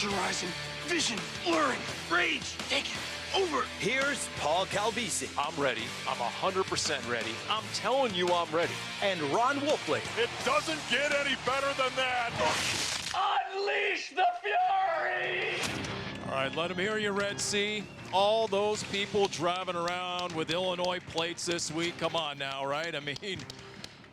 Horizon, vision, blurring, rage, taken over. Here's Paul Calvisi. I'm ready. I'm 100% ready. I'm telling you I'm ready. And Ron Wolfley. It doesn't get any better than that. Unleash the fury! All right, let them hear you, Red Sea. All those people driving around with Illinois plates this week. Come on now, right? I mean,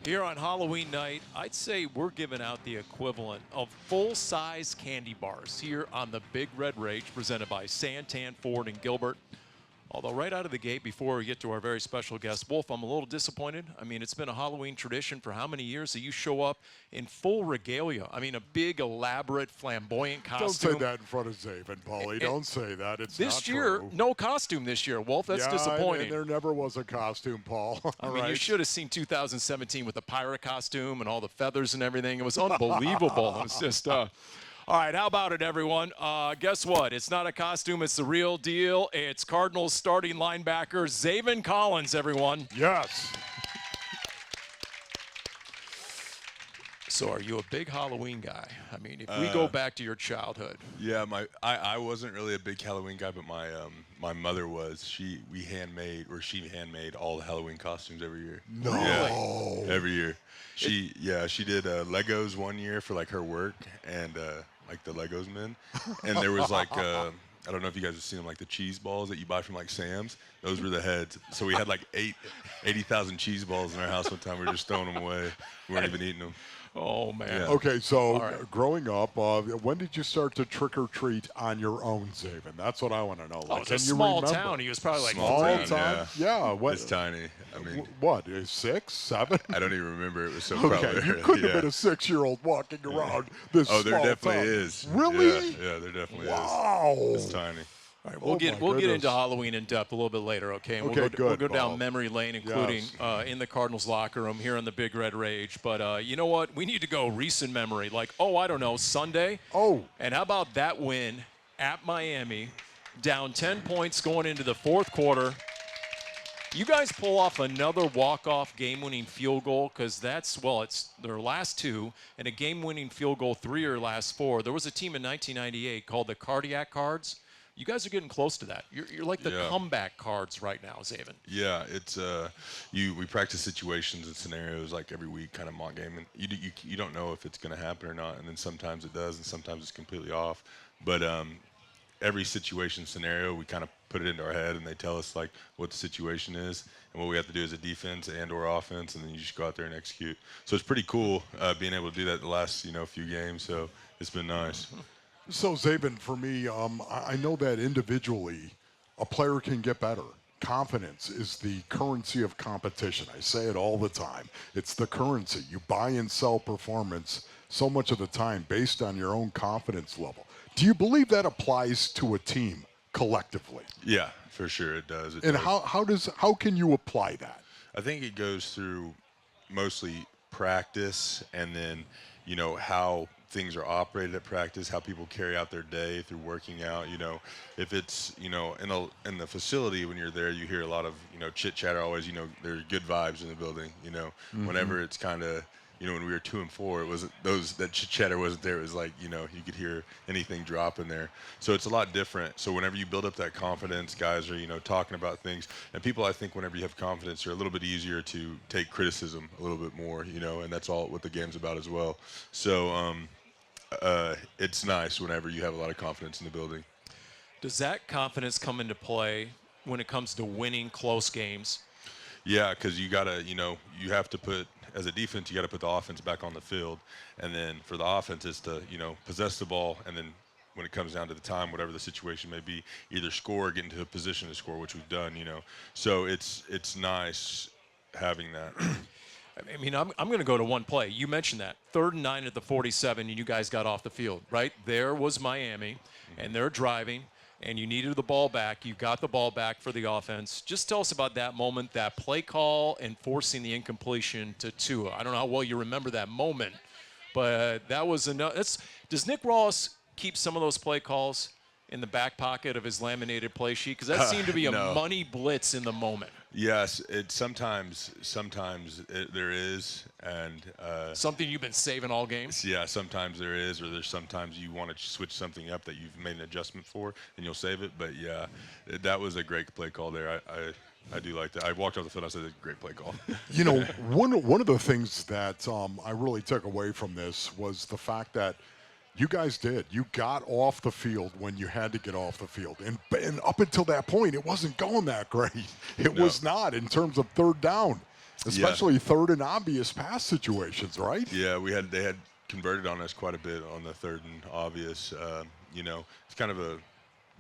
here on Halloween night, I'd say we're giving out the equivalent of full-size candy bars here on the Big Red Rage, presented by Santan Ford and Gilbert. Although right out of the gate, before we get to our very special guest, Wolf, I'm a little disappointed. I mean, it's been a Halloween tradition for how many years that you show up in full regalia? I mean, a big, elaborate, flamboyant costume. Don't say that in front of Zaven, Paulie. Don't say that. It's not this year, true. no costume this year, Wolf. That's disappointing. And there never was a costume, Paul. I mean, you should have seen 2017 with the pirate costume and all the feathers and everything. It was unbelievable. It was just... All right, how about it, everyone? Guess what? It's not a costume. It's the real deal. It's Cardinals starting linebacker Zaven Collins, everyone. Yes. So are you a big Halloween guy? I mean, if we go back to your childhood. Yeah, I wasn't really a big Halloween guy, but my mother was. She handmade all the Halloween costumes every year. No. Yeah, every year. She did Legos one year for like her work and like the Legos men. And there was like I don't know if you guys have seen them, like the cheese balls that you buy from like Sam's. Those were the heads. So we had like 80,000 cheese balls in our house one time. We were just throwing them away. We weren't even eating them. Oh, man. Yeah. Okay, so right. growing up, when did you start to trick or treat on your own, Zaven? That's what I want to know. Oh, Like, it's a can you small remember? town. He was probably like Small town, time? Yeah. What, It's tiny. I mean, what, is 6, 7? I don't even remember. It was so Okay, probably. you couldn't have yeah. been a 6-year-old walking around this Oh, small there definitely town. is. Really? Yeah, there definitely Wow. is. It's tiny. All right, Oh, my we'll get goodness. into Halloween in depth a little bit later, okay? And Okay, we'll good, go down Bob. memory lane, including in the Cardinals locker room here on the Big Red Rage. But you know what? We need to go recent memory. Like, I don't know, Sunday. Oh. And how about that win at Miami, down 10 points going into the fourth quarter? You guys pull off another walk-off game-winning field goal because it's their last two, and a game-winning field goal 3 or last 4. There was a team in 1998 called the Cardiac Cards. You guys are getting close to that. You're like the comeback cards right now, Zaven. Yeah, it's we practice situations and scenarios like every week, kind of mock game, and you don't know if it's going to happen or not, and then sometimes it does, and sometimes it's completely off. But every situation scenario, we kind of put it into our head, and they tell us like what the situation is and what we have to do as a defense and/or offense, and then you just go out there and execute. So it's pretty cool being able to do that the last few games. So it's been nice. So, Zaven, for me, I know that individually a player can get better. Confidence is the currency of competition. I say it all the time. It's the currency. You buy and sell performance so much of the time based on your own confidence level. Do you believe that applies to a team collectively? Yeah, for sure it does. And how can you apply that? I think it goes through mostly practice and then, how things are operated at practice, how people carry out their day through working out. If it's, in the facility when you're there, you hear a lot of, chit chatter always, there's good vibes in the building, whenever it's kind of, when we were 2 and 4, it wasn't that chit chatter wasn't there. It was like, you could hear anything drop in there. So it's a lot different. So whenever you build up that confidence, guys are, talking about things, and people, I think whenever you have confidence, you're a little bit easier to take criticism a little bit more, and that's all what the game's about as well. So, it's nice whenever you have a lot of confidence in the building. Does that confidence come into play when it comes to winning close games? Yeah, because you gotta, you have to put, as a defense, you gotta put the offense back on the field, and then for the offense, it's to, possess the ball, and then when it comes down to the time, whatever the situation may be, either score or get into a position to score, which we've done, So it's nice having that. I mean, I'm going to go to one play. You mentioned that. 3rd and 9 at the 47, and you guys got off the field, right? There was Miami, and they're driving, and you needed the ball back. You got the ball back for the offense. Just tell us about that moment, that play call, and forcing the incompletion to Tua. I don't know how well you remember that moment, but that was enough. Does Nick Ross keep some of those play calls? in the back pocket of his laminated play sheet? Because that seemed to be a money blitz in the moment. Yes, sometimes there is, and something you've been saving all game. Yeah, sometimes there is, or there's sometimes you want to switch something up that you've made an adjustment for, and you'll save it. But yeah, that was a great play call there. I do like that. I walked off the field. I said, "It's a great play call." You know, one of the things that I really took away from this was the fact that you guys did. You got off the field when you had to get off the field. And up until that point, it wasn't going that great. It was not in terms of third down, especially third and obvious pass situations, right? Yeah, they had converted on us quite a bit on the third and obvious. You know, it's kind of a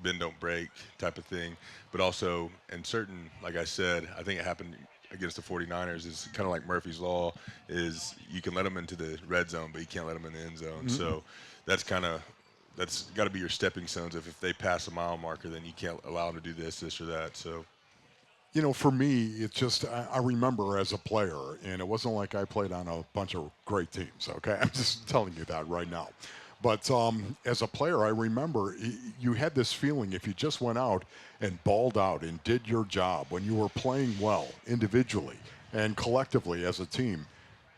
bend, don't break type of thing. But also, in certain, like I said, I think it happened against the 49ers, is kind of like Murphy's Law, is you can let them into the red zone, but you can't let them in the end zone. So that's got to be your stepping stones. If they pass a mile marker, then you can't allow them to do this or that. So, you know, for me, it's just I remember as a player, and it wasn't like I played on a bunch of great teams, okay? I'm just telling you that right now. But as a player, I remember you had this feeling if you just went out and balled out and did your job when you were playing well individually and collectively as a team,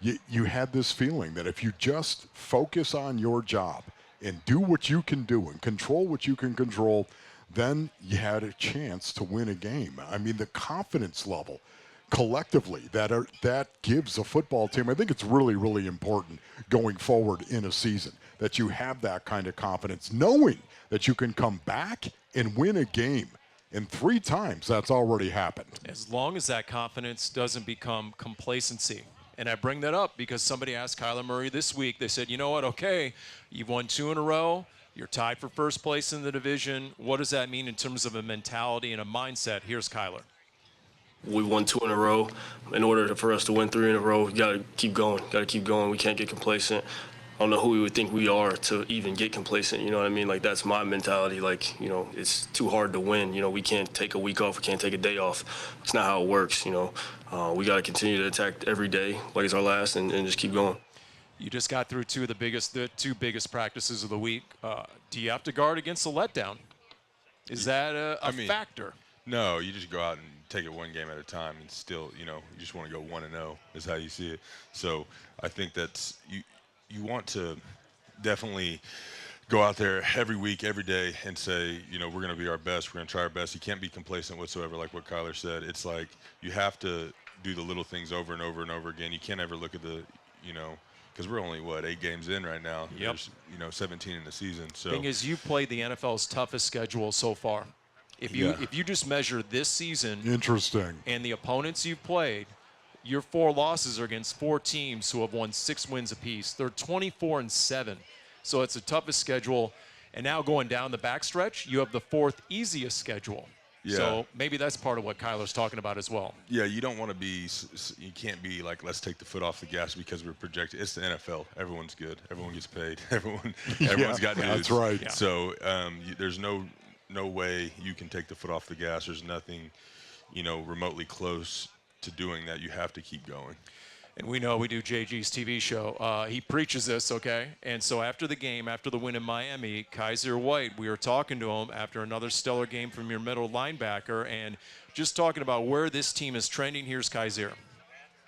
you had this feeling that if you just focus on your job and do what you can do and control what you can control, then you had a chance to win a game. I mean, the confidence level collectively that gives a football team, I think it's really, really important going forward in a season that you have that kind of confidence, knowing that you can come back and win a game. And 3 times that's already happened. As long as that confidence doesn't become complacency. And I bring that up because somebody asked Kyler Murray this week. They said, you know what, okay, you've won 2 in a row. You're tied for first place in the division. What does that mean in terms of a mentality and a mindset? Here's Kyler. We won 2 in a row. In order for us to win 3 in a row, we got to keep going. We can't get complacent. I don't know who we would think we are to even get complacent. You know what I mean? Like, that's my mentality. Like, you know, it's too hard to win. You know, we can't take a week off. We can't take a day off. It's not how it works, you know. We got to continue to attack every day like it's our last and just keep going. You just got through the 2 biggest practices of the week. Do you have to guard against a letdown? Is that a factor? No, you just go out and take it one game at a time, and still, you know, you just want to go 1-0 is how you see it. So I think that's you want to definitely go out there every week, every day, and say, you know, we're going to be our best. We're going to try our best. You can't be complacent whatsoever, like what Kyler said. It's like you have to do the little things over and over and over again. You can't ever look at the, you know, because we're only, 8 games in right now. Yep. There's, 17 in the season. So thing is, you played the NFL's toughest schedule so far. If you just measure this season, interesting, and the opponents you've played, your 4 losses are against 4 teams who have won 6 wins apiece. They're 24-7, so it's the toughest schedule. And now going down the backstretch, you have the 4th easiest schedule. Yeah. So maybe that's part of what Kyler's talking about as well. Yeah, you don't want to be. You can't be like, let's take the foot off the gas because we're projected. It's the NFL. Everyone's good. Everyone gets paid. Everyone's got dudes. That's right. Yeah. So there's no way you can take the foot off the gas. There's nothing, remotely close to doing that. You have to keep going. And we know we do JG's TV show. He preaches this, okay? And so after the game, after the win in Miami, Kaiser White, we were talking to him after another stellar game from your middle linebacker and just talking about where this team is trending. Here's Kaiser.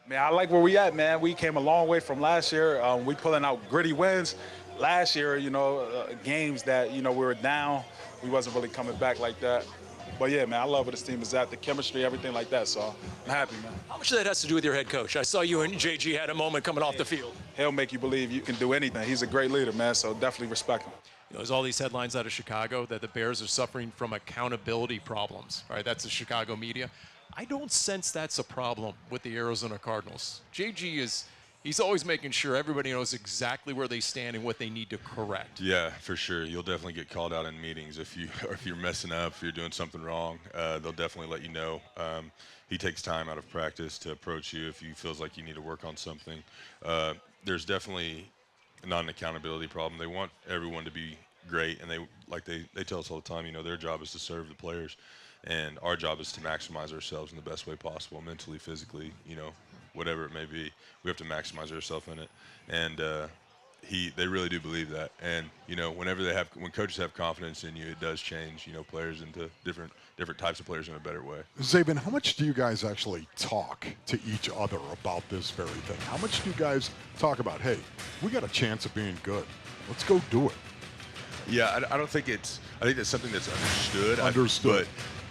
Man, I like where we at, man. We came a long way from last year. We pulling out gritty wins. Last year, games that, we were down. We wasn't really coming back like that. But, yeah, man, I love where this team is at, the chemistry, everything like that. So I'm happy, man. How much of that has to do with your head coach? I saw you and JG had a moment coming off the field. He'll make you believe you can do anything. He's a great leader, man, so definitely respect him. There's all these headlines out of Chicago that the Bears are suffering from accountability problems, right? That's the Chicago media. I don't sense that's a problem with the Arizona Cardinals. JG he's always making sure everybody knows exactly where they stand and what they need to correct. Yeah, for sure. You'll definitely get called out in meetings if you're messing up, if you're doing something wrong. They'll definitely let you know. He takes time out of practice to approach you if he feels like you need to work on something. There's definitely not an accountability problem. They want everyone to be great, and they tell us all the time, their job is to serve the players, and our job is to maximize ourselves in the best way possible, mentally, physically, whatever it may be. We have to maximize ourselves in it. And they really do believe that. And when coaches have confidence in you, it does change players into different types of players in a better way. Zaven, how much do you guys actually talk to each other about this very thing? How much do you guys talk about, hey, we got a chance of being good, let's go do it? Yeah, I don't think I think that's something that's understood.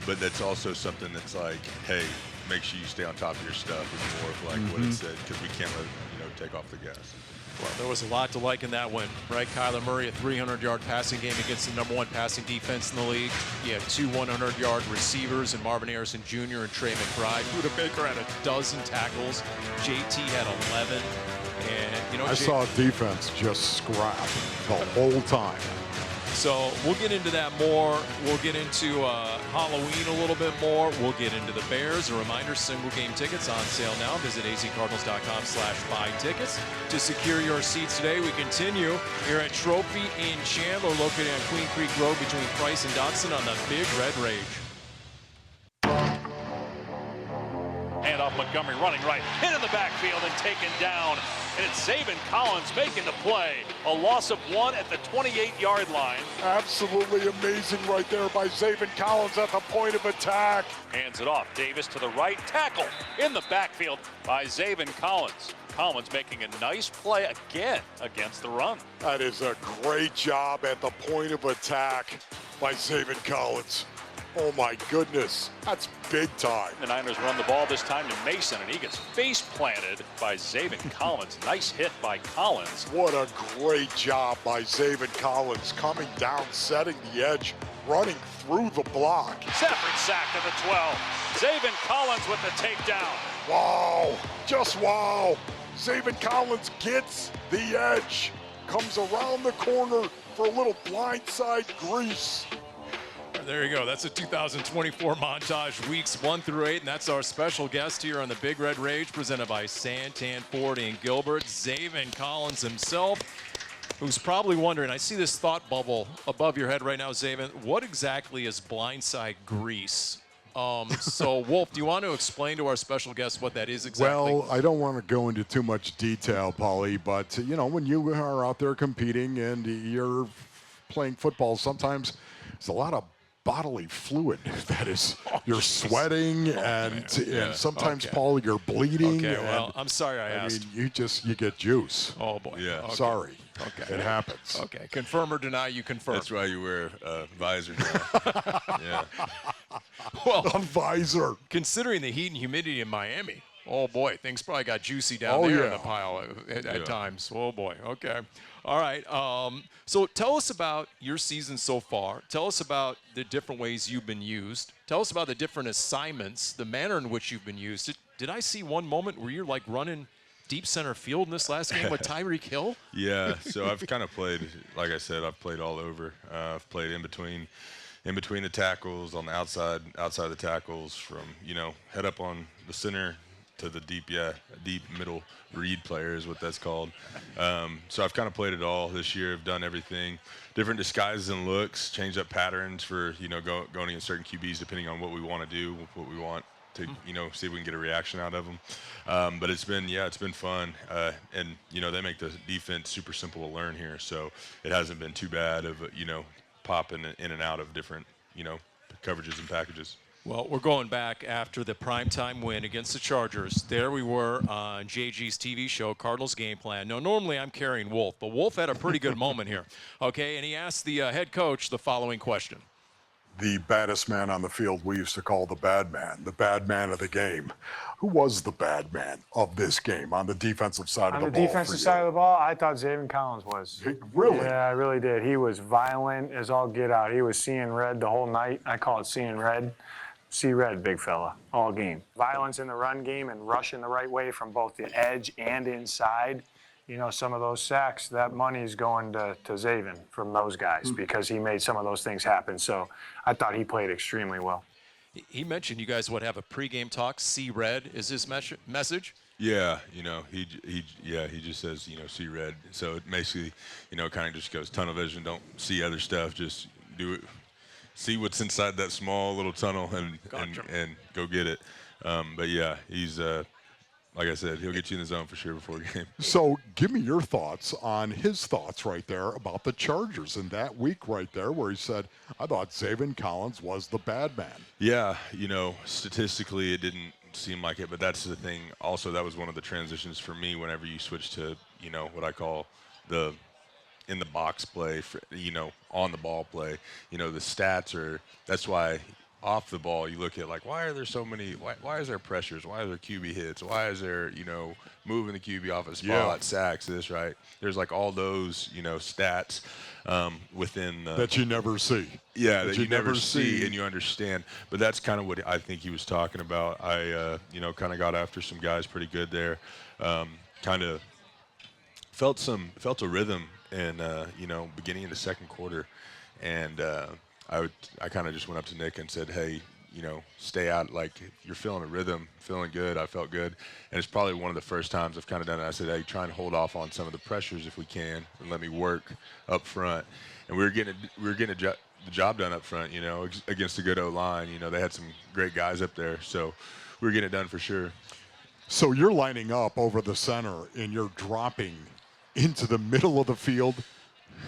But that's also something that's like, hey, make sure you stay on top of your stuff. It's more of like what it said, because we can't let take off the gas. Well, there was a lot to like in that one, right? Kyler Murray, a 300-yard passing game against the #1 passing defense in the league. You had 2 100-yard receivers in Marvin Harrison Jr. and Trey McBride. Budda Baker had 12 tackles. JT had 11. And, I saw defense just scrap the whole time. So we'll get into that more. We'll get into Halloween a little bit more. We'll get into the Bears. A reminder, single game tickets on sale now. Visit azcardinals.com/buy tickets to secure your seats today. We continue here at Trophy in Chandler, located on Queen Creek Road between Price and Dotson on the Big Red Rage. Hand off Montgomery, running right, hit in the backfield and taken down. And it's Zaven Collins making the play. A loss of 1 at the 28-yard line. Absolutely amazing right there by Zaven Collins at the point of attack. Hands it off. Davis to the right. Tackle in the backfield by Zaven Collins. Collins making a nice play again against the run. That is a great job at the point of attack by Zaven Collins. Oh my goodness, that's big time. The Niners run the ball this time to Mason, and he gets face planted by Zaven Collins. Nice hit by Collins. What a great job by Zaven Collins, coming down, setting the edge, running through the block. Stafford sacked at the 12. Zaven Collins with the takedown. Wow, just wow. Zaven Collins gets the edge, comes around the corner for a little blindside grease. There you go. That's a 2024 montage, weeks 1 through 8, and that's our special guest here on the Big Red Rage, presented by Santan Ford and Gilbert, Zaven Collins himself, who's probably wondering, I see this thought bubble above your head right now, Zaven, what exactly is blindside grease? So, Wolf, do you want to explain to our special guest what that is exactly? Well, I don't want to go into too much detail, Paulie, but, when you are out there competing and you're playing football, sometimes there's a lot of bodily fluid that is, you're sweating and sometimes, Paul, you're bleeding. Okay, well, I'm sorry I asked. Mean, you get juice. Oh, boy. Yeah. Okay. Sorry. Okay. It happens. Okay. Confirm or deny, you confirm. That's why you wear a visor now. Yeah. Well, A visor. considering the heat and humidity in Miami, oh, boy, things probably got juicy down there in the pile at times. Oh, boy. Okay. All right. So tell us about your season so far. Tell us about the different ways you've been used. Tell us about the different assignments, the manner in which you've been used. Did I see one moment where you're like running deep center field in this last game with Tyreek Hill? Yeah. So I've kind of played, like I said, I've played all over. I've played in between the tackles, on the outside the tackles, from head up on the center to the deep middle read player is what that's called. So I've kind of played it all this year. I've done everything, different disguises and looks, changed up patterns for going against certain QBs depending on what we want to do, what we want to see if we can get a reaction out of them. But it's been fun, and they make the defense super simple to learn here, so it hasn't been too bad of popping in and out of different coverages and packages. Well, we're going back after the primetime win against the Chargers. There we were on JG's TV show, Cardinals Game Plan. Now, normally I'm carrying Wolf, but Wolf had a pretty good moment here, okay? And he asked the head coach the following question. The baddest man on the field we used to call the bad man of the game. Who was the bad man of this game on the defensive side of the ball? On the defensive side of the ball, I thought Zaven Collins was. Really? Yeah, I really did. He was violent as all get out. He was seeing red the whole night. I call it seeing red. See red, big fella, all game. Violence in the run game and rushing the right way from both the edge and inside. Some of those sacks, that money is going to Zaven from those guys because he made some of those things happen. So I thought he played extremely well. He mentioned you guys would have a pregame talk. See red is his message. Yeah, he just says see red. So it basically kind of just goes tunnel vision. Don't see other stuff. Just do it. See what's inside that small little tunnel and go get it. But yeah, he's like I said, he'll get you in the zone for sure before a game. So give me your thoughts on his thoughts right there about the Chargers in that week right there where he said, I thought Zaven Collins was the bad man. Yeah, statistically it didn't seem like it, but that's the thing. Also, that was one of the transitions for me whenever you switch to, what I call the in the box play, on the ball play. The stats are, that's why off the ball, you look at why are there so many? Why is there pressures? Why are there QB hits? Why is there moving the QB off a spot, sacks? This right? There's all those stats within that you never see. Yeah, that you never see and you understand. But that's kind of what I think he was talking about. I kind of got after some guys pretty good there. Kind of felt a rhythm in beginning of the second quarter, and I kind of just went up to Nick and said, hey, stay out. If you're feeling a rhythm, feeling good. I felt good. And it's probably one of the first times I've kind of done it. I said, hey, try and hold off on some of the pressures if we can and let me work up front. And we were getting the job done up front, against a good O-line. They had some great guys up there. So we were getting it done for sure. So you're lining up over the center and you're dropping into the middle of the field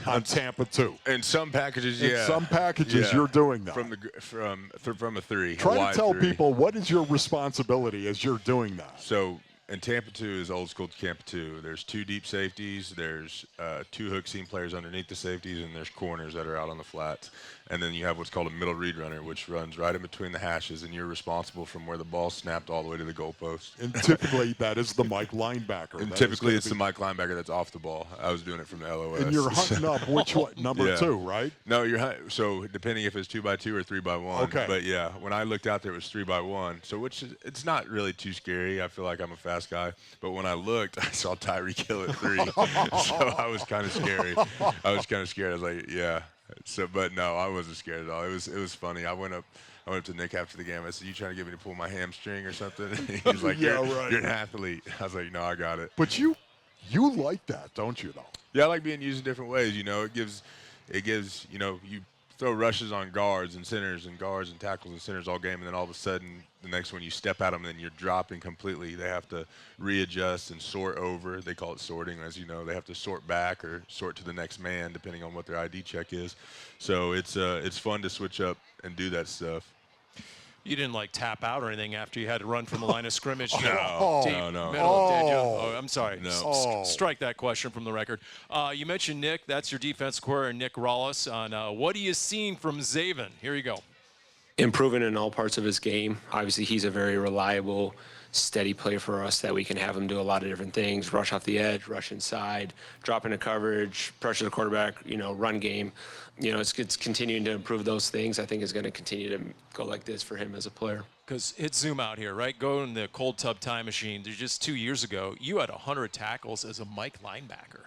on Tampa 2. In some packages, yeah. In some packages, you're doing that. From a 3. Try to tell people what is your responsibility as you're doing that. So in Tampa 2 is old school Tampa 2. There's 2 deep safeties. There's 2 hook seam players underneath the safeties, and there's corners that are out on the flats. And then you have what's called a middle read runner, which runs right in between the hashes, and you're responsible from where the ball snapped all the way to the goalpost. And typically that is the Mike linebacker. And typically it's the Mike linebacker that's off the ball. I was doing it from the LOS. And you're hunting up which one? Number 2, right? No, so depending if it's 2x2 or 3x1. Okay. But yeah, when I looked out there, it was 3x1. So it's not really too scary. I feel like I'm a fast guy. But when I looked, I saw Tyreek Hill at 3. So I was kind of scary. I was like, yeah. So, but no, I wasn't scared at all. It was funny. I went up to Nick after the game. I said, "You trying to get me to pull my hamstring or something?" And he's like, "You're an athlete." I was like, "No, I got it." But you like that, don't you? Though. Yeah, I like being used in different ways. It gives you throw rushes on guards and centers and guards and tackles and centers all game, and then all of a sudden the next one you step at them and you're dropping completely. They have to readjust and sort over. They call it sorting, as you know. They have to sort back or sort to the next man depending on what their ID check is. So it's fun to switch up and do that stuff. You didn't tap out or anything after you had to run from the line of scrimmage. No. Did you? Oh, I'm sorry. No. Strike that question from the record. You mentioned Nick. That's your defense coordinator, Nick Rollis. On what are you seeing from Zaven? Here you go. Improving in all parts of his game. Obviously, he's a very reliable, steady player for us that we can have him do a lot of different things: rush off the edge, rush inside, drop into coverage, pressure the quarterback, run game. It's continuing to improve those things. I think is going to continue to go like this for him as a player. Because it's zoom out here, right? Go in the cold tub time machine. There's just 2 years ago, you had 100 tackles as a Mike linebacker.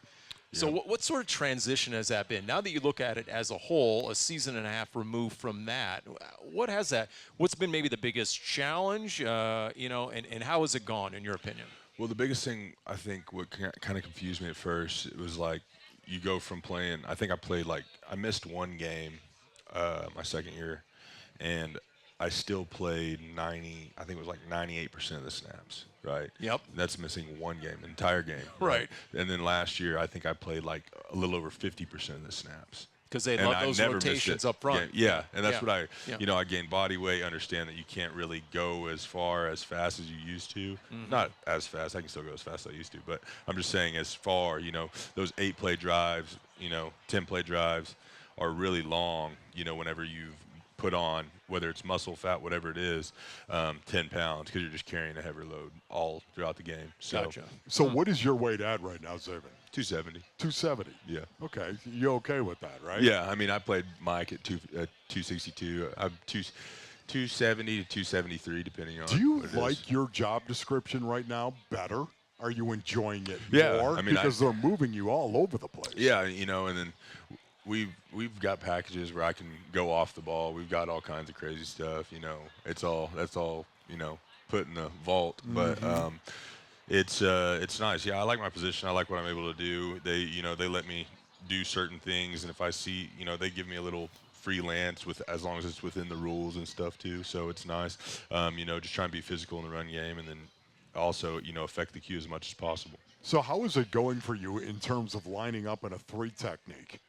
Yeah. So what sort of transition has that been? Now that you look at it as a whole, a season and a half removed from that, what's been maybe the biggest challenge, and how has it gone in your opinion? Well, the biggest thing, I think, what kind of confused me at first, it was you go from playing, I think I missed one game my second year, and I still played 98% of the snaps, right? Yep. That's missing one game, an entire game. Right. And then last year, I think I played a little over 50% of the snaps. Because they love those rotations up front. Yeah, and that's what I gained body weight, understand that you can't really go as fast as you used to. Mm-hmm. Not as fast. I can still go as fast as I used to, but I'm just saying as far, those 8-play drives, 10-play drives are really long, whenever you've put on, whether it's muscle, fat, whatever it is, 10 pounds, because you're just carrying a heavy load all throughout the game. So, gotcha. So what is your weight at right now, Zaven? 270. 270. Yeah. Okay. You okay with that, right? Yeah. I mean, I played Mike at 262. I'm 270 to 273, depending on. Do you like your job description right now better? Are you enjoying it more? I mean, because they're moving you all over the place. Yeah, and then we've got packages where I can go off the ball. We've got all kinds of crazy stuff. That's all put in the vault. But it's nice. Yeah, I like my position. I like what I'm able to do. They let me do certain things, and if I see, they give me a little freelance as long as it's within the rules and stuff too. So it's nice. Just trying to be physical in the run game, and then also, you know, affect the cue as much as possible. So how is it going for you in terms of lining up in a 3 technique?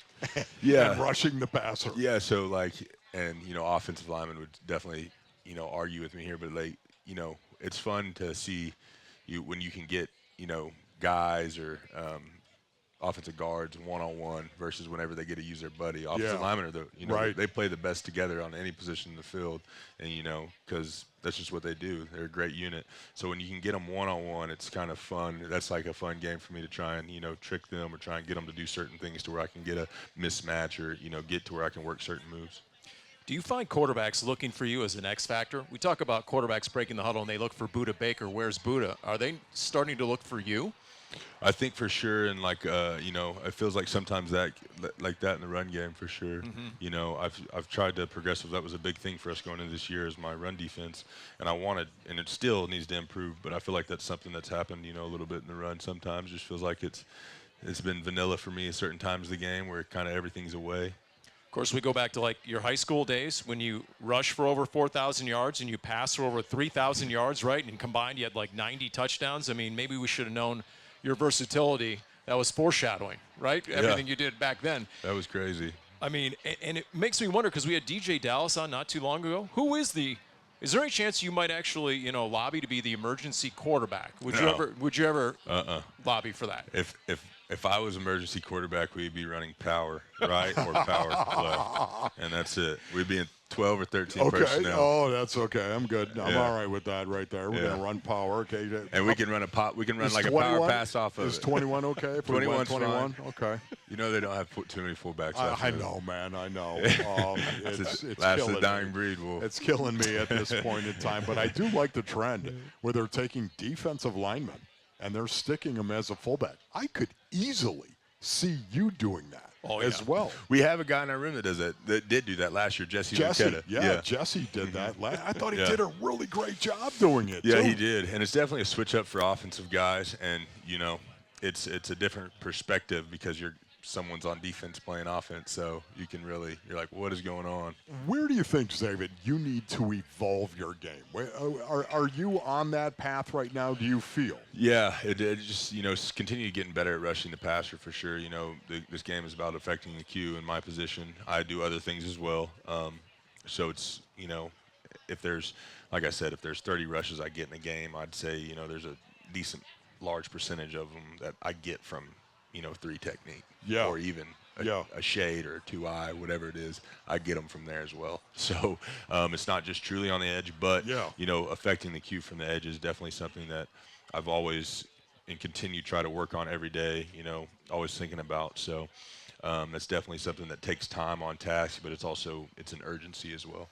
Yeah. And rushing the passer? Yeah, so like, and, you know, offensive linemen would definitely, you know, argue with me here, but like, you know, it's fun to see you when you can get, you know, guys or offensive guards one-on-one versus whenever they get to use their buddy. Offensive linemen are the, you know, they play the best together on any position in the field, and, you know, because that's just what they do. They're a great unit. So when you can get them one-on-one, it's kind of fun. That's like a fun game for me to try and, you know, trick them or try and get them to do certain things to where I can get a mismatch or, you know, get to where I can work certain moves. Do you find quarterbacks looking for you as an X factor? We talk about quarterbacks breaking the huddle and they look for Budda Baker. Where's Budda? Are they starting to look for you? I think for sure, and like you know, it feels like sometimes that like that in the run game for sure. You know, I've tried to progress. That was a big thing for us going into this year is my run defense, and I wanted, and it still needs to improve. But I feel like that's something that's happened, you know, a little bit in the run. Sometimes just feels like it's been vanilla for me at certain times of the game where kind of everything's away. Of course, we go back to like your high school days when you rush for over 4,000 yards and you pass for over 3,000 yards, right? And combined, you had like 90 touchdowns. I mean, maybe we should have known your versatility. That was foreshadowing, right? Everything you did back then. That was crazy. I mean, and it makes me wonder because we had DJ Dallas on not too long ago. Who is is there any chance you might actually, you know, lobby to be the emergency quarterback? Would you ever lobby for that? If I was emergency quarterback, we'd be running power, right, or power play, and that's it. We'd be in 12 or 13 personnel. Oh, that's okay. I'm good. I'm all right with that right there. We're gonna run power, okay? And we can run a pop. We can run like a power pass off of it. Is 21 okay? 21, 21. Okay. You know they don't have too many fullbacks. I know, man. I know. It's last killing the dying me. breed. Wolf. It's killing me at this point in time. But I do like the trend where they're taking defensive linemen and they're sticking them as a fullback. I could easily see you doing that as well. We have a guy in our room that does that. That did do that last year, Jesse. Yeah, Jesse did that. I thought he did a really great job doing it. Yeah, too. he did, and it's definitely a switch up for offensive guys. And you know, it's a different perspective because someone's on defense playing offense, so you're like, what is going on? Where do you think, Zaven, you need to evolve your game? Are you on that path right now, do you feel? Yeah, it just, you know, continue getting better at rushing the passer for sure. You know, this game is about affecting the cue in my position. I do other things as well. So it's, you know, if there's 30 rushes I get in a game, I'd say, you know, there's a decent large percentage of them that I get from, you know, 3 technique. Yeah. Or even a shade or a 2-eye, whatever it is, I get them from there as well. So it's not just truly on the edge, but, you know, affecting the cue from the edge is definitely something that I've always and continue to try to work on every day, you know, always thinking about. So that's definitely something that takes time on task, but it's an urgency as well.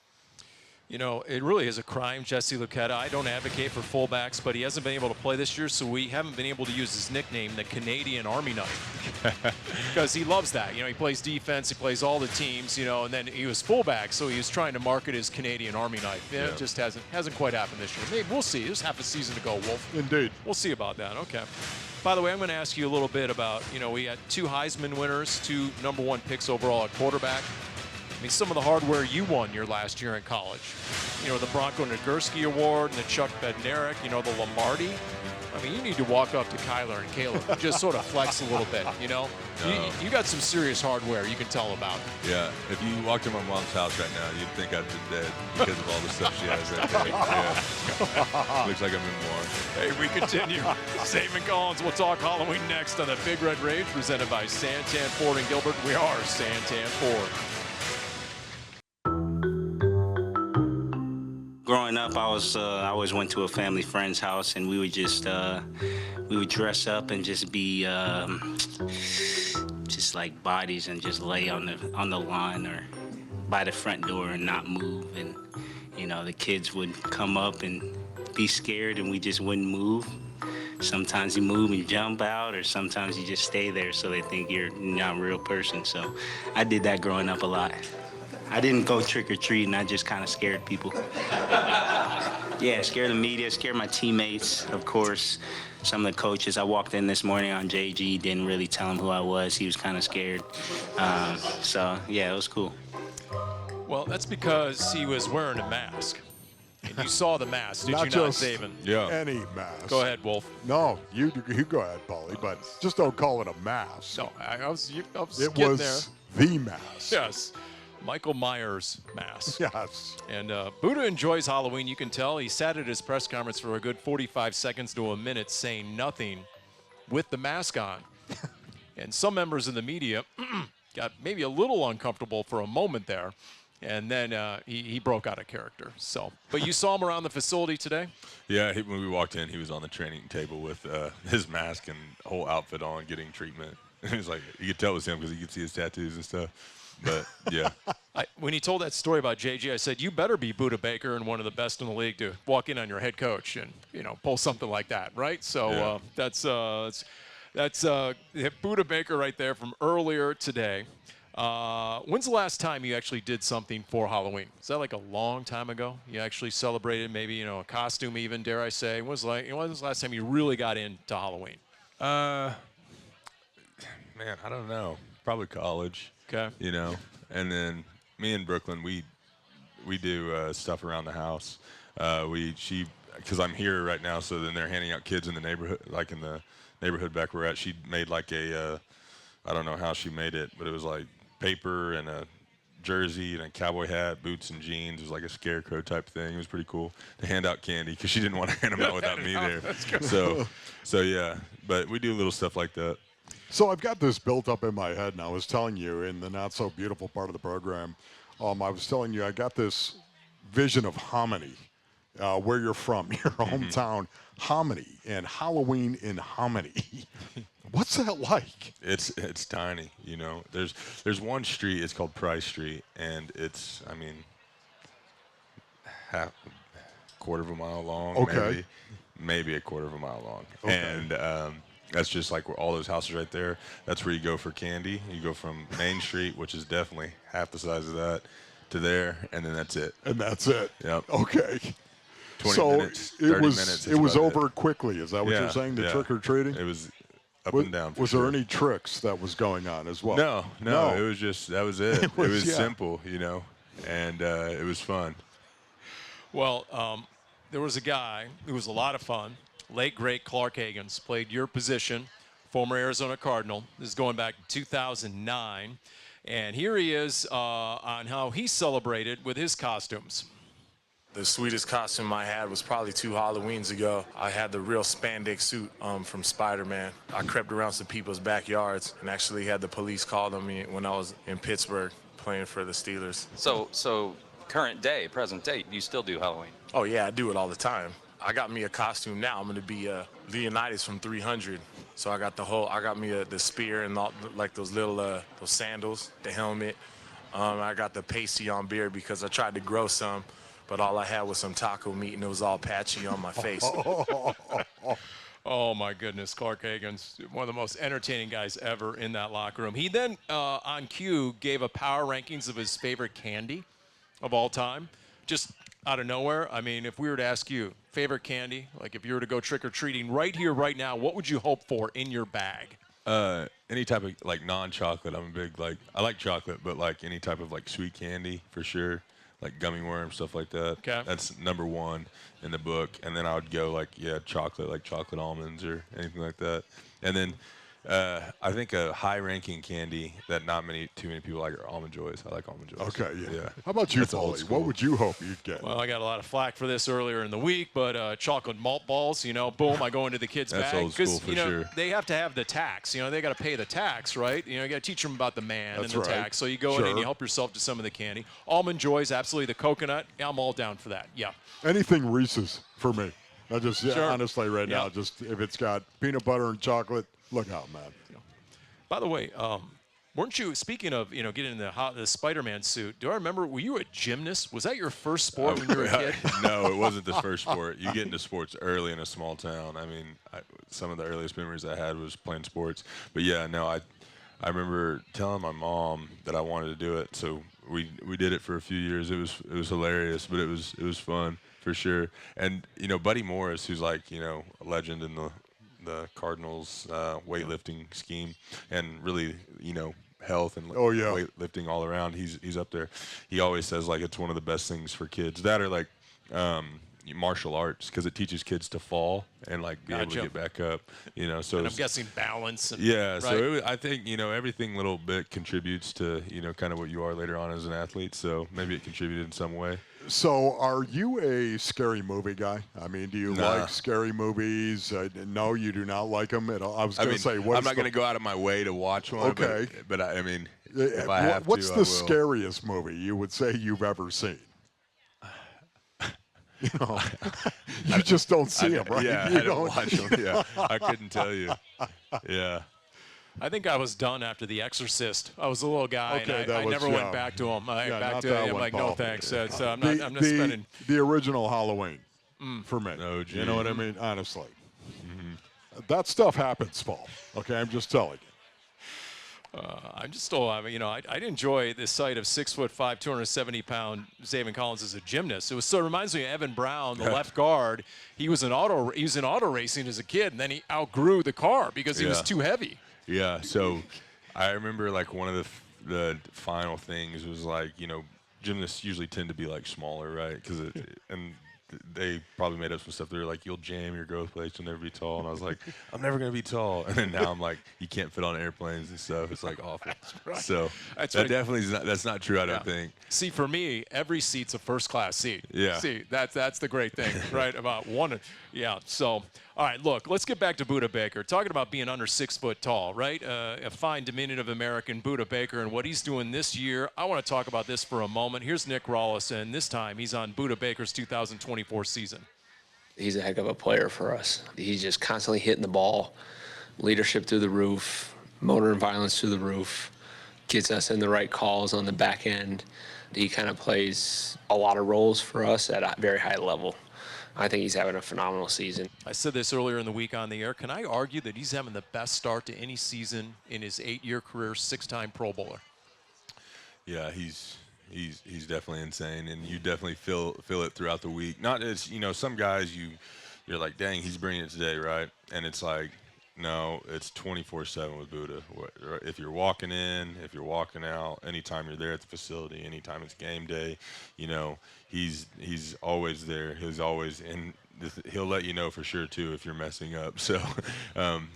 You know, it really is a crime, Jesse Luketa. I don't advocate for fullbacks, but he hasn't been able to play this year, so we haven't been able to use his nickname, the Canadian Army Knife, because he loves that. You know, he plays defense, he plays all the teams, you know, and then he was fullback, so he was trying to market his Canadian Army Knife. Yeah, it just hasn't quite happened this year. Maybe we'll see. There's half a season to go, Wolf. Indeed. We'll see about that. Okay. By the way, I'm going to ask you a little bit about, you know, we had 2 Heisman winners, 2 #1 picks overall at quarterback. I mean, some of the hardware you won your last year in college. You know, the Bronco Nagurski Award and the Chuck Bednarik, you know, the Lombardi. I mean, you need to walk up to Kyler and Caleb and just sort of flex a little bit, you know? You got some serious hardware you can tell about. Yeah, if you walked in my mom's house right now, you'd think I've been dead because of all the stuff she has that day. Yeah. Looks like I'm in war. Hey, we continue. Zaven Collins, we'll talk Halloween next on the Big Red Rage, presented by Santan Ford and Gilbert. We are Santan Ford. Growing up, I always went to a family friend's house, and we would dress up and just be just like bodies and just lay on the lawn or by the front door and not move. And you know, the kids would come up and be scared, and we just wouldn't move. Sometimes you move and jump out, or sometimes you just stay there so they think you're not a real person. So I did that growing up a lot. I didn't go trick-or-treating, I just kind of scared people. Yeah, scared the media, scared my teammates, of course. Some of the coaches. I walked in this morning on JG, didn't really tell him who I was. He was kind of scared. So, yeah, it was cool. Well, that's because he was wearing a mask. And you saw the mask, did you not, just Zaven? Yeah. any mask. Go ahead, Wolf. No, you go ahead, Paulie, but just don't call it a mask. No, I was It getting was the mask. there. Yes. Michael Myers mask. Yes. And Budda enjoys Halloween. You can tell he sat at his press conference for a good 45 seconds to a minute saying nothing with the mask on. And some members of the media got maybe a little uncomfortable for a moment there. And then he broke out of character. So, but you saw him around the facility today? Yeah, when we walked in, he was on the training table with his mask and whole outfit on, getting treatment. He was like, you could tell it was him because you could see his tattoos and stuff. But, yeah. When he told that story about JG, I said, you better be Budda Baker and one of the best in the league to walk in on your head coach and, pull something like that, right? So Yeah. that's Budda Baker right there from earlier today. When's the last time you actually did something for Halloween? Is that like a long time ago? You actually celebrated maybe, a costume even, dare I say? When was the last time you really got into Halloween? Man, I don't know. Probably college. Okay. And then me and Brooklyn, we do stuff around the house. Because I'm here right now, so then they're handing out kids in the neighborhood, like in the neighborhood back where we're at. She made like I don't know how she made it, but it was like paper and a jersey and a cowboy hat, boots and jeans. It was like a scarecrow type thing. It was pretty cool to hand out candy because she didn't want to hand them out without me there. So yeah, but we do little stuff like that. So I've got this built up in my head, and I was telling you in the not so beautiful part of the program, I was telling you I got this vision of Hominy, where you're from, your hometown, Hominy, and Halloween in Hominy. What's that like? It's tiny, There's one street, it's called Price Street, and it's, half quarter of a mile long. Okay. Maybe a quarter of a mile long. Okay. And that's just like where all those houses right there. That's where you go for candy. You go from Main Street, which is definitely half the size of that, to there, and then that's it. And that's it. Yep. Okay. 20 minutes, 30 minutes. It was over quickly. Is that what you're saying? The yeah. trick or treating? It was up and down. Was there any tricks that was going on as well? No. It was just that was it. It was yeah. simple, and it was fun. Well, there was a guy who was a lot of fun. Late, great Clark Higgins played your position, former Arizona Cardinal. This is going back to 2009. And here he is on how he celebrated with his costumes. The sweetest costume I had was probably 2 Halloweens ago. I had the real spandex suit from Spider-Man. I crept around some people's backyards and actually had the police call on me when I was in Pittsburgh playing for the Steelers. So current day, present day, you still do Halloween? Oh yeah, I do it all the time. I got me a costume now. I'm gonna be Leonidas from 300. So I got me the spear and all, like those little those sandals, the helmet. I got the pasty on beard because I tried to grow some, but all I had was some taco meat and it was all patchy on my face. Oh my goodness, Clark Higgins, one of the most entertaining guys ever in that locker room. He then, on cue, gave a power rankings of his favorite candy of all time, just out of nowhere. I mean, if we were to ask you, favorite candy, like if you were to go trick-or-treating right here, right now, what would you hope for in your bag? Any type of like non-chocolate. I'm a big I like chocolate, but like any type of like sweet candy for sure, like gummy worms, stuff like that. Okay. That's number one in the book, and then I would go like chocolate, like chocolate almonds or anything like that, and then. I think a high-ranking candy that not too many people like are Almond Joys. I like Almond Joys. Okay, yeah. How about you, Paulie? What would you hope you'd get? Well, I got a lot of flack for this earlier in the week, but chocolate malt balls, boom, I go into the kids' That's bag. old school for sure. They have to have the tax. They got to pay the tax, right? You got to teach them about the man That's and the right. tax. So you go in and you help yourself to some of the candy. Almond Joys, absolutely. The coconut, I'm all down for that. Yeah. Anything Reese's for me. I just Sure. honestly right now, just if it's got peanut butter and chocolate, look out, man. By the way, weren't you, speaking of, getting in the Spider-Man suit, do I remember, were you a gymnast? Was that your first sport when you were a kid? No, it wasn't the first sport. You get into sports early in a small town. I mean, some of the earliest memories I had was playing sports. But yeah, no, I remember telling my mom that I wanted to do it. So we did it for a few years. It was hilarious, but it was fun for sure. And, Buddy Morris, who's like, a legend in the Cardinals weightlifting scheme and really, health and weightlifting all around. He's up there. He always says like it's one of the best things for kids that are like martial arts, because it teaches kids to fall and like be able to get back up, you know. So and I'm guessing balance. And, yeah. right? So I think, you know, everything little bit contributes to, you know, kind of what you are later on as an athlete. So maybe it contributed in some way. So are you a scary movie guy? I mean, do you like scary movies? No, you do not like them at all. I was going to say, I'm not going to go out of my way to watch one. Okay. But I mean, if I have what's to, the scariest movie you would say you've ever seen? You know, you just don't see them, right? Yeah, you I don't watch them. Yeah, I couldn't tell you. Yeah. I think I was done after The Exorcist. I was a little guy, Okay, and I never went back to him. I'm like, no thanks. So I'm not spending. The original Halloween for me. Oh, gee. You know what I mean? Honestly. That stuff happens, Paul. Okay, I'm just telling you. I'm just still, I'd enjoy the sight of 6'5", 270-pound Zaven Collins as a gymnast. It reminds me of Evan Brown, the left guard. He was in auto racing as a kid, and then he outgrew the car because he was too heavy. Yeah. So I remember like one of the final things was like, you know, gymnasts usually tend to be like smaller, right? And they probably made up some stuff. They were like, you'll jam your growth plates, you'll never be tall. And I was like, I'm never going to be tall. And then now I'm like, you can't fit on airplanes and stuff. It's like awful. That's right. So that's not true, I don't think. See, for me, every seat's a first-class seat. Yeah. See, that's the great thing, right? About one. Yeah. So, all right, look, let's get back to Budda Baker. Talking about being under 6 foot tall, right? A fine diminutive American, Budda Baker, and what he's doing this year. I want to talk about this for a moment. Here's Nick Rollison. This time he's on Budda Baker's 2024 season. He's a heck of a player for us. He's just constantly hitting the ball, leadership through the roof, motor and violence through the roof, gets us in the right calls on the back end. He kind of plays a lot of roles for us at a very high level. I think he's having a phenomenal season. I said this earlier in the week on the air. Can I argue that he's having the best start to any season in his 8-year career, 6-time Pro Bowler? Yeah, he's definitely insane, and you definitely feel it throughout the week. Not as, you know, some guys you're like, dang, he's bringing it today, right? And it's like, no, it's 24/7 with Budda. If you're walking in, if you're walking out, anytime you're there at the facility, anytime it's game day, you know, he's always there. He's always in. He'll let you know for sure too if you're messing up. So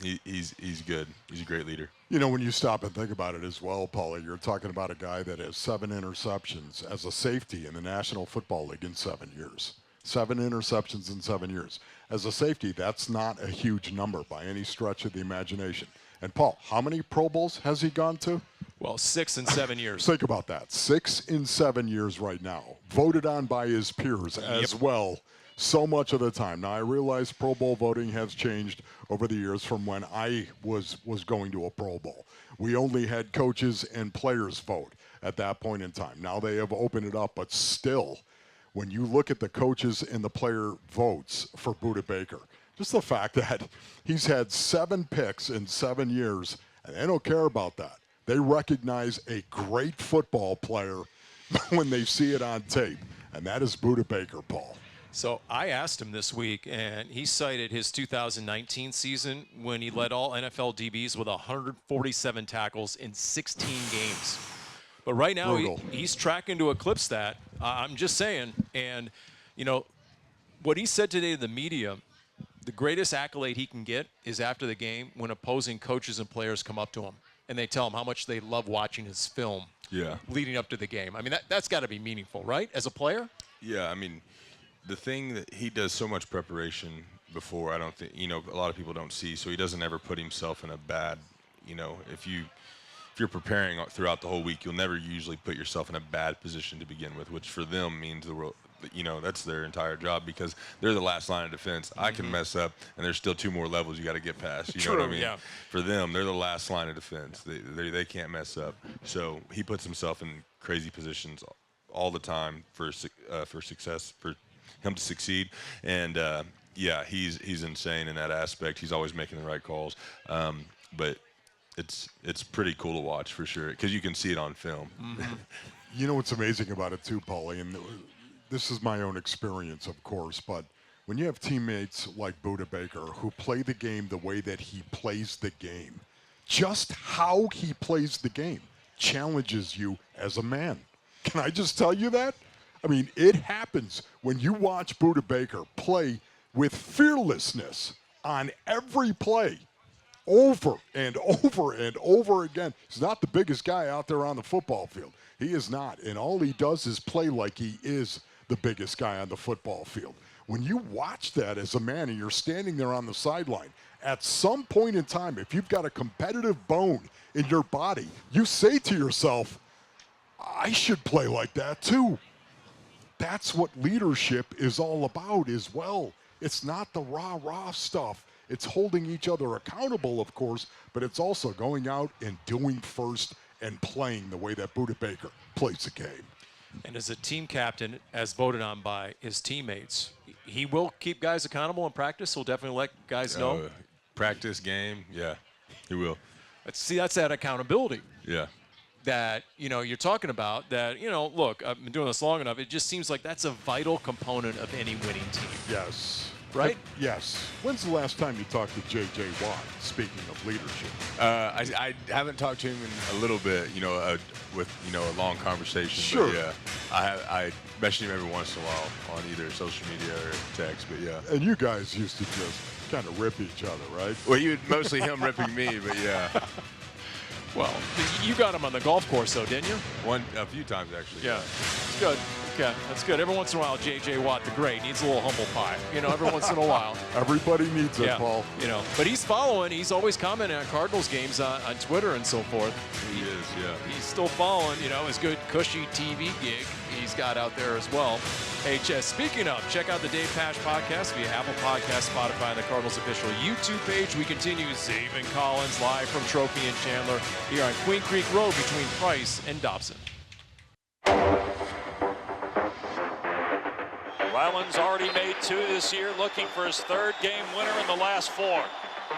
he's good. He's a great leader. You know, when you stop and think about it as well, Paulie, you're talking about a guy that has 7 interceptions as a safety in the National Football League in 7 years. 7 interceptions in 7 years. As a safety, that's not a huge number by any stretch of the imagination. And, Paul, how many Pro Bowls has he gone to? Well, 6 in 7 years. Think about that. 6 in 7 years right now. Voted on by his peers as well so much of the time. Now, I realize Pro Bowl voting has changed over the years from when I was going to a Pro Bowl. We only had coaches and players vote at that point in time. Now they have opened it up, but still, when you look at the coaches and the player votes for Budda Baker, just the fact that he's had 7 picks in 7 years, and they don't care about that. They recognize a great football player when they see it on tape, and that is Budda Baker, Paul. So I asked him this week, and he cited his 2019 season when he led all NFL DBs with 147 tackles in 16 games. But right now, he's tracking to eclipse that. I'm just saying. And, you know, what he said today to the media, the greatest accolade he can get is after the game when opposing coaches and players come up to him and they tell him how much they love watching his film leading up to the game. I mean, that's got to be meaningful, right, as a player? Yeah, I mean, the thing that he does so much preparation before, I don't think, you know, a lot of people don't see, so he doesn't ever put himself in a bad, you know, if you're preparing throughout the whole week, you'll never usually put yourself in a bad position to begin with, which for them means the world. You know, that's their entire job because they're the last line of defense. I can mess up, and there's still 2 more levels you got to get past. You know what I mean? Yeah. For them, they're the last line of defense. They can't mess up. So he puts himself in crazy positions all the time for success, for him to succeed. And yeah, he's insane in that aspect. He's always making the right calls. But it's pretty cool to watch for sure because you can see it on film. You know what's amazing about it too, Paulie, and this is my own experience, of course, but when you have teammates like Budda Baker who play the game the way that he plays the game, just how he plays the game challenges you as a man. Can I just tell you that? I mean, it happens when you watch Budda Baker play with fearlessness on every play, over and over and over again. He's not the biggest guy out there on the football field. He is not. And all he does is play like he is the biggest guy on the football field. When you watch that as a man and you're standing there on the sideline, at some point in time, if you've got a competitive bone in your body, you say to yourself, I should play like that too. That's what leadership is all about as well. It's not the rah-rah stuff. It's holding each other accountable, of course, but it's also going out and doing first and playing the way that Budda Baker plays the game. And as a team captain, as voted on by his teammates, he will keep guys accountable in practice. He'll definitely let guys know. Practice, game, yeah, he will. See, that's that accountability. Yeah. That, you're talking about that, look, I've been doing this long enough. It just seems like that's a vital component of any winning team. Yes. Right? Yes. When's the last time you talked to J.J. Watt, speaking of leadership? I haven't talked to him in a little bit, with, a long conversation. Sure. But yeah, I message him every once in a while on either social media or text, but yeah. And you guys used to just kind of rip each other, right? Well, mostly him ripping me, but yeah. Well, you got him on the golf course, though, didn't you? A few times, actually. Yeah. It's good. Okay, that's good. Every once in a while, J.J. Watt, the great, needs a little humble pie. Every once in a while. Everybody needs it, Paul. But he's following. He's always commenting on Cardinals games on Twitter and so forth. He is, yeah. He's still following, his good cushy TV gig he's got out there as well. Hey, speaking of, check out the Dave Pasch podcast via Apple Podcasts, Spotify, and the Cardinals official YouTube page. We continue Zaven Collins live from Trophy and Chandler here on Queen Creek Road between Price and Dobson. Ryland's already made 2 this year, looking for his 3rd game winner in the last 4.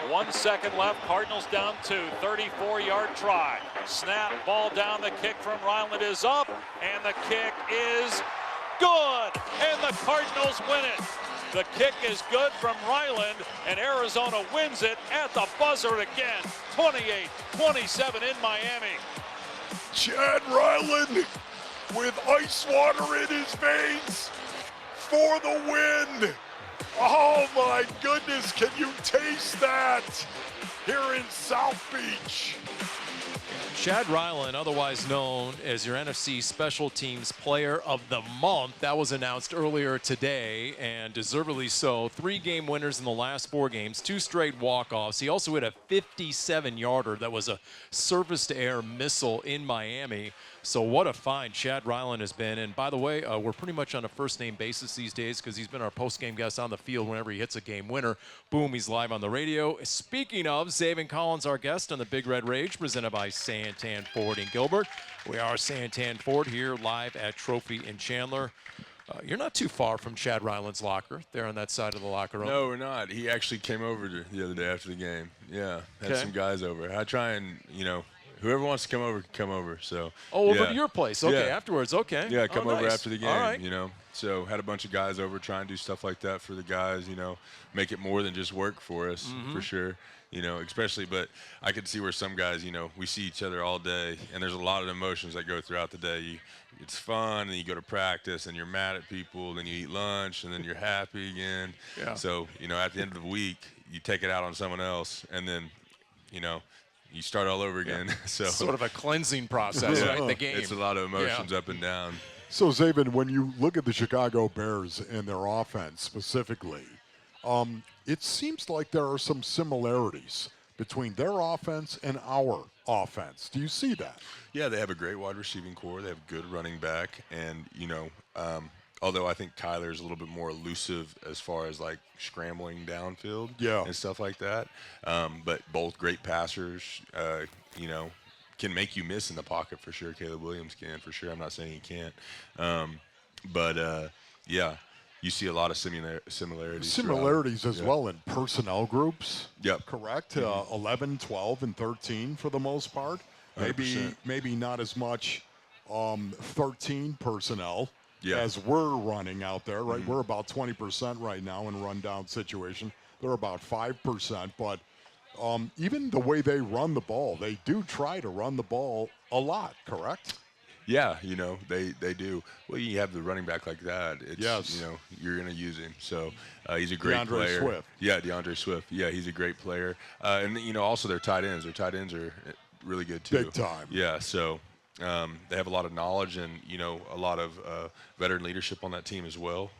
1 second left, Cardinals down 2, 34-yard try. Snap, ball down, the kick from Ryland is up, and the kick is good, and the Cardinals win it. The kick is good from Ryland, and Arizona wins it at the buzzer again, 28-27 in Miami. Chad Ryland with ice water in his veins for the win. Oh my goodness, can you taste that here in South Beach? Chad Ryland, otherwise known as your NFC Special Teams Player of the Month. That was announced earlier today, and deservedly so. 3 game winners in the last 4 games, 2 straight walk-offs. He also hit a 57-yarder that was a surface-to-air missile in Miami. So what a find Chad Ryland has been. And by the way, we're pretty much on a first-name basis these days because he's been our post-game guest on the field whenever he hits a game winner. Boom, he's live on the radio. Speaking of, Zaven Collins, our guest on the Big Red Rage, presented by Santan Ford in Gilbert. We are Santan Ford here live at Trophy in Chandler. You're not too far from Chad Ryland's locker, there on that side of the locker room. No, we're not. He actually came over the other day after the game. Yeah, had some guys over. I try and, whoever wants to come over can come over. So. Oh, over to your place. Okay, afterwards. Okay. Yeah, come over nice. after the game. All right. So had a bunch of guys over, try and do stuff like that for the guys. Make it more than just work for us, for sure. Especially, but I could see where some guys, we see each other all day, and there's a lot of emotions that go throughout the day. It's fun, and you go to practice, and you're mad at people, then you eat lunch, and then you're happy again. Yeah. So, at the end of the week, you take it out on someone else, and then, you start all over again. Yeah. So sort of a cleansing process, right? The game. It's a lot of emotions up and down. So, Zaven, when you look at the Chicago Bears and their offense specifically, it seems like there are some similarities between their offense and our offense. Do you see that? Yeah, they have a great wide receiving core. They have good running back. And, although I think Kyler's a little bit more elusive as far as, like, scrambling downfield and stuff like that. But both great passers, can make you miss in the pocket for sure. Caleb Williams can for sure. I'm not saying he can't. Yeah. You see a lot of similarities. Similarities as well in personnel groups. Yep. Correct? 11, 12, and 13 for the most part. 100%. Maybe not as much 13 personnel as we're running out there, right? We're about 20% right now in rundown situation. They're about 5%. But even the way they run the ball, they do try to run the ball a lot, correct? Yeah, they do. Well, you have the running back like that. It's, yes. You're going to use him. So he's a great DeAndre player. Swift. Yeah, DeAndre Swift. Yeah, he's a great player. And, also their tight ends. Their tight ends are really good, too. Big time. Yeah, so they have a lot of knowledge and, a lot of veteran leadership on that team as well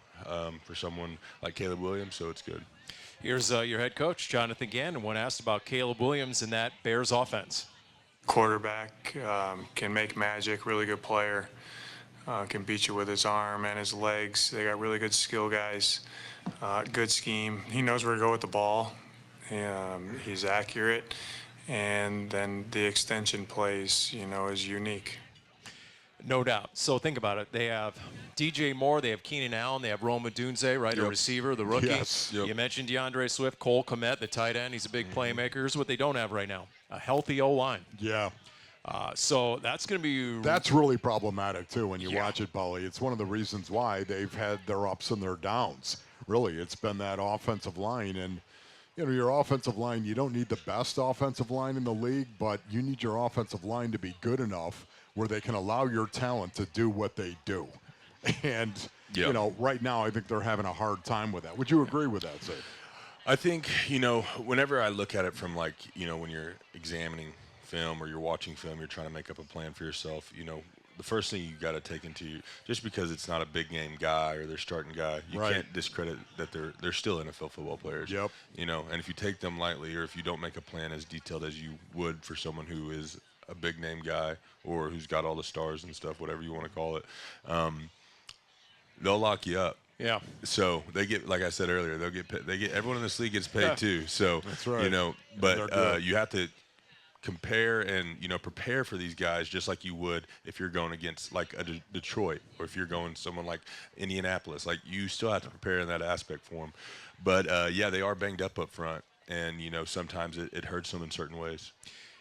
for someone like Caleb Williams, so it's good. Here's your head coach, Jonathan Gannon, when asked about Caleb Williams and that Bears offense. Quarterback, can make magic, really good player, can beat you with his arm and his legs. They got really good skill guys, good scheme. He knows where to go with the ball. He's accurate, and then the extension plays, is unique. No doubt. So think about it. They have DJ Moore, they have Keenan Allen, they have Roma Dunze, right, a receiver, the rookie. Yes. You mentioned DeAndre Swift, Cole Kmet, the tight end. He's a big playmaker. Here's what they don't have right now, a healthy O-line. Yeah. So that's going to be... That's really problematic, too, when you watch it, Paulie. It's one of the reasons why they've had their ups and their downs. Really, it's been that offensive line. And, your offensive line, you don't need the best offensive line in the league, but you need your offensive line to be good enough where they can allow your talent to do what they do. And, right now I think they're having a hard time with that. Would you agree with that, Zaven? I think, whenever I look at it from when you're examining film or you're watching film, you're trying to make up a plan for yourself, the first thing you got to take into just because it's not a big name guy or their starting guy, you can't discredit that they're still NFL football players. Yep. And if you take them lightly or if you don't make a plan as detailed as you would for someone who is a big name guy or who's got all the stars and stuff, whatever you want to call it, they'll lock you up. Yeah. So they get, like I said earlier, everyone in this league gets paid too. So that's right. But you have to compare and prepare for these guys just like you would if you're going against like a Detroit or if you're going someone like Indianapolis. Like you still have to prepare in that aspect for them. But they are banged up front, and sometimes it hurts them in certain ways.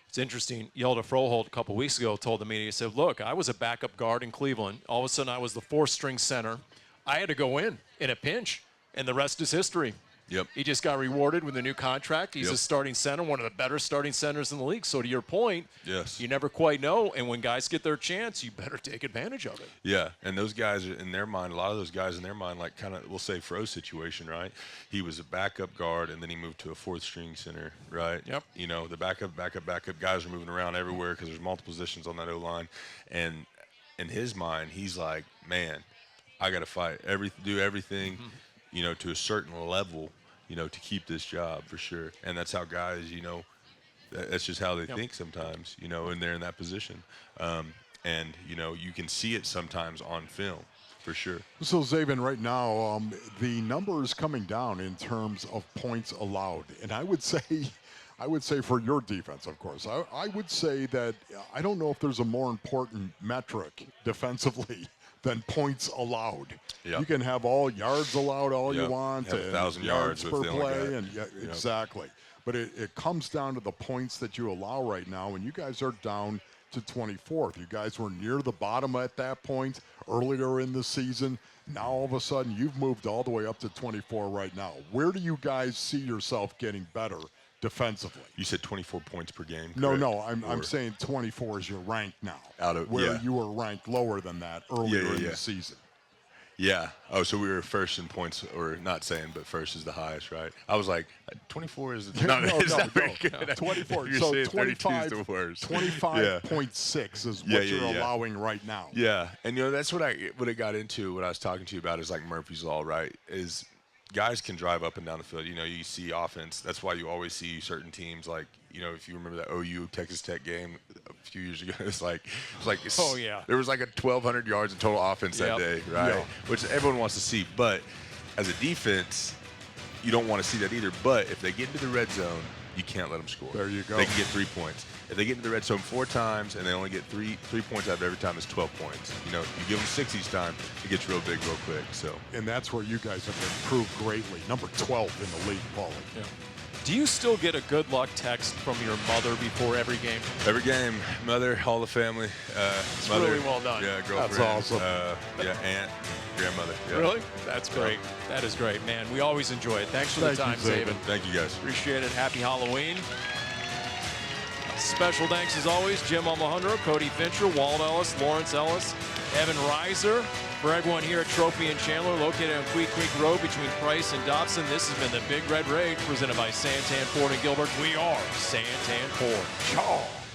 It's interesting. Yelda Froholt a couple weeks ago told the media, he said, look, I was a backup guard in Cleveland. All of a sudden I was the fourth-string center. I had to go in a pinch, and the rest is history. Yep. He just got rewarded with a new contract. He's a starting center, one of the better starting centers in the league. So to your point, yes, you never quite know. And when guys get their chance, you better take advantage of it. Yeah, and those guys in their mind, a lot of those guys in their mind, like kind of, we'll say Fro's situation, right? He was a backup guard, and then he moved to a fourth-string center, right? Yep. The backup guys are moving around everywhere because there's multiple positions on that O-line. And in his mind, he's like, man, I got to fight, do everything, to a certain level, to keep this job for sure. And that's how guys, that's just how they think sometimes, and they're in that position. And, you can see it sometimes on film for sure. So, Zaven, right now, the number is coming down in terms of points allowed. And I would say for your defense, of course, I would say that I don't know if there's a more important metric defensively than points allowed. Yep. You can have all yards allowed all you want, have 1,000 yards per play, and exactly. But it comes down to the points that you allow right now, and you guys are down to 24th. You guys were near the bottom at that point earlier in the season. Now all of a sudden you've moved all the way up to 24 right now. Where do you guys see yourself getting better defensively? You said 24 points per game. No, I'm saying 24 is your rank now. Where you were ranked lower than that earlier in the season. Yeah. Oh, so we were first in points, or not saying, but first is the highest, right? I was like, 24 is not very good. 24. You're So saying 25 is the worst. 25.6 is what you're allowing right now. Yeah, and that's what it got into. What I was talking to you about is like Murphy's Law, right? Is guys can drive up and down the field. You see offense. That's why you always see certain teams like, if you remember that OU Texas Tech game a few years ago, oh yeah, there was like 1,200 yards in total offense that day, right? Yeah. Which everyone wants to see. But as a defense, you don't want to see that either. But if they get into the red zone, you can't let them score. There you go. They can get 3 points. If they get into the red zone 4 times and they only get three points out of every time, it's 12 points. You give them 6 each time, it gets real big real quick. So. And that's where you guys have improved greatly. Number 12 in the league, Paulie. Yeah. Do you still get a good luck text from your mother before every game? Every game, mother, all the family. It's mother, really well done. Yeah, girlfriend. That's awesome. Aunt, grandmother. Yeah. Really? That's great. That is great, man. We always enjoy it. Thanks for the time, Zaven. Thank you, guys. Appreciate it. Happy Halloween. Special thanks as always, Jim Almohandro, Cody Fincher, Walt Ellis, Lawrence Ellis, Evan Reiser. For everyone here at Trophy and Chandler, located on Queen Creek Road between Price and Dobson, this has been the Big Red Raid presented by Santan Ford and Gilbert. We are Santan Ford. Chaw.